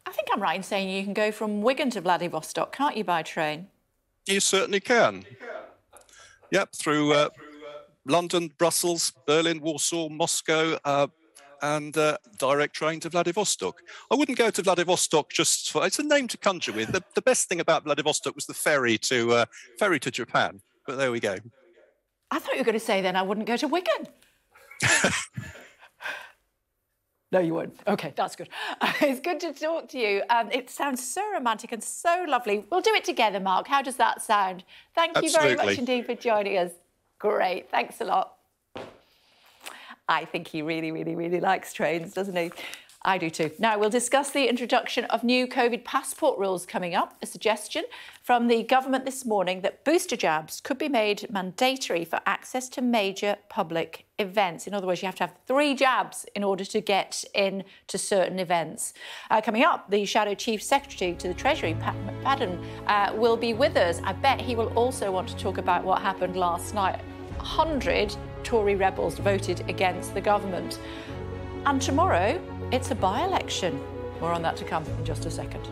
I think I'm right in saying you can go from Wigan to Vladivostok, can't you, by train? You certainly can. Yep, through London, Brussels, Berlin, Warsaw, Moscow. and direct train to Vladivostok. I wouldn't go to Vladivostok just for... It's a name to conjure with. The best thing about Vladivostok was the ferry to Japan. But there we go. I thought you were going to say then I wouldn't go to Wigan. No, you wouldn't. OK, that's good. It's good to talk to you. It sounds so romantic and so lovely. We'll do it together, Mark. How does that sound? Thank you very much indeed for joining us. Great. Thanks a lot. I think he really, really, really likes trains, doesn't he? I do too. Now, we'll discuss the introduction of new COVID passport rules coming up. A suggestion from the government this morning that booster jabs could be made mandatory for access to major public events. In other words, you have to have 3 jabs in order to get in to certain events. Coming up, the Shadow Chief Secretary to the Treasury, Pat McFadden, will be with us. I bet he will also want to talk about what happened last night. 100 Tory rebels voted against the government. And tomorrow, it's a by-election. More on that to come in just a second.